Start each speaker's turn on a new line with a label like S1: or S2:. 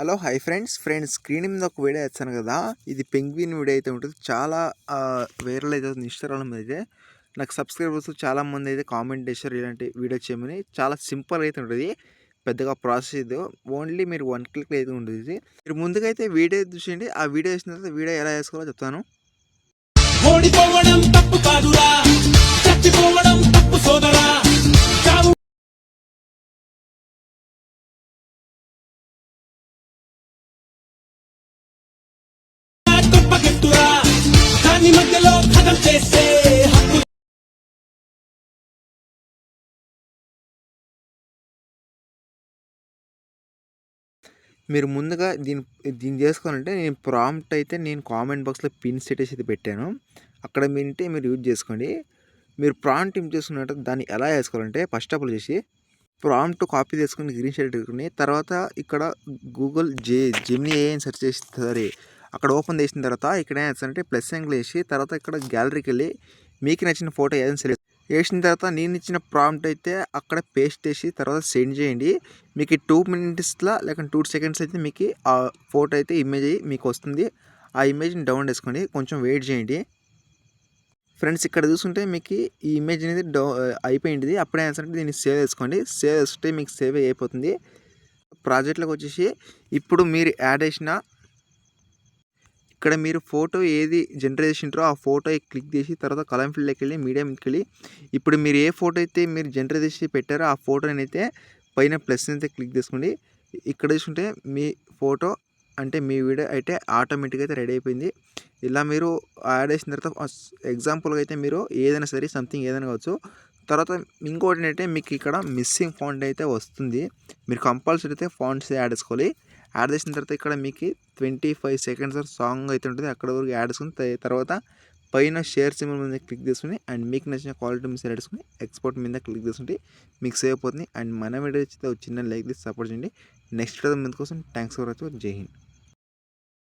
S1: Hello hi friends screen మీద ఒక video వచ్చాను కదా. ఇది పెంగ్విన్ వీడియో అయితే ఉంటుంది. చాలా వైరల్ అయితే ఇన్స్టాగ్రామ్ మీద అయితే నాకు సబ్స్క్రైబర్స్ చాలామంది అయితే కామెంట్ చేశారు ఇలాంటి వీడియో చేయమని. చాలా సింపుల్ అయితే ఉంటుంది, పెద్దగా ప్రాసెస్ ఇది. ఓన్లీ మీరు 1 క్లిక్ అయితే ఉంటుంది ఇది. మీరు ముందుగా అయితే వీడియో చూసేయండి. ఆ వీడియో వేసిన తర్వాత వీడియో ఎలా చేసుకోవాలో చెప్తాను.
S2: ఓడిపోవడం తప్పు కాదురా, చచ్చిపోవడం తప్పు సోదరా. గొప్పగెత్తురా, దాని మధ్యలో కథం చేస్తే హక్కు.
S1: మీరు ముందుగా దీన్ని చేసుకోవాలంటే నేను ప్రాంప్ట్ అయితే నేను కామెంట్ బాక్స్లో పిన్ సెటేసి అయితే పెట్టాను. అక్కడ మీరు యూజ్ చేసుకోండి. మీరు ప్రాంప్ట్ ఏం చేసుకున్నట్టు దాన్ని ఎలా చేసుకోవాలంటే ఫస్ట్ ఆఫ్ ఆల్ చేసి ప్రాంప్ట్ కాపీ చేసుకుని గ్రీన్ షర్ట్ పెట్టుకుని తర్వాత ఇక్కడ గూగుల్ జెమినీ ఏఐ అని సెర్చ్ చేసి సరే అక్కడ ఓపెన్ చేసిన తర్వాత ఇక్కడ ఏం చేస్తారంటే ప్లస్ సింగిల్ వేసి తర్వాత ఇక్కడ గ్యాలరీకి వెళ్ళి మీకు నచ్చిన ఫోటో ఏదైనా సెలెక్ట్ వేసిన తర్వాత నేను ఇచ్చిన ప్రాంప్ట్ అయితే అక్కడ పేస్ట్ చేసి తర్వాత సెండ్ చేయండి. మీకు 2 మినిట్స్లో లేక 2 సెకండ్స్ అయితే మీకు ఆ ఫోటో అయితే ఇమేజ్ అయ్యి మీకు వస్తుంది. ఆ ఇమేజ్ని డౌన్లోడ్ చేసుకోండి, కొంచెం వెయిట్ చేయండి. ఫ్రెండ్స్ ఇక్కడ చూసుకుంటే మీకు ఈ ఇమేజ్ అనేది అయిపోయింది. అప్పుడే అంటే దీన్ని సేవ్ చేసుకోండి. సేవ్ చేసుకుంటే మీకు సేవ్ అయిపోతుంది. ప్రాజెక్ట్లోకి వచ్చేసి ఇప్పుడు మీరు యాడ్ చేసిన ఇక్కడ మీరు ఫోటో ఏది జనరేట్ చేసింటారో ఆ ఫోటో క్లిక్ చేసి తర్వాత కలర్ ఫీల్డ్లోకి వెళ్ళి మీడియంకి వెళ్ళి ఇప్పుడు మీరు ఏ ఫోటో అయితే మీరు జనరేట్ చేసి పెట్టారో ఆ ఫోటోని అయితే పైన ప్లస్ అయితే క్లిక్ చేసుకోండి. ఇక్కడ చూసుకుంటే మీ ఫోటో అంటే మీ వీడియో అయితే ఆటోమేటిక్గా అయితే రెడీ అయిపోయింది. ఇలా మీరు యాడ్ చేసిన తర్వాత ఎగ్జాంపుల్గా అయితే మీరు ఏదైనా సరే సంథింగ్ ఏదైనా కావచ్చు. తర్వాత ఇంకోటి ఏంటంటే మీకు ఇక్కడ మిస్సింగ్ ఫాంట్ అయితే వస్తుంది. మీరు కంపల్సరీ అయితే ఫాంట్స్ యాడ్ చేసుకోవాలి. యాడ్ చేసిన తర్వాత ఇక్కడ మీకు 25 సెకండ్స్ సాంగ్ అయితే ఉంటుంది. అక్కడ వరకు యాడ్ చేసుకుని తర్వాత పైన షేర్ సింబల్ మీద క్లిక్ చేసుకుని అండ్ మీకు నచ్చిన క్వాలిటీ మీద సెలెక్ట్ చేసుకుని ఎక్స్పోర్ట్ మీద క్లిక్ చేసుకుంటే మీకు సేవ్ అయిపోతుంది. అండ్ మన వీడియో అయితే చిన్న లైక్ తీసి సపోర్ట్ చేయండి. నెక్స్ట్ వీడియో ముందు కోసం థ్యాంక్స్ ఫర్ వాచింగ్. జై హింద్.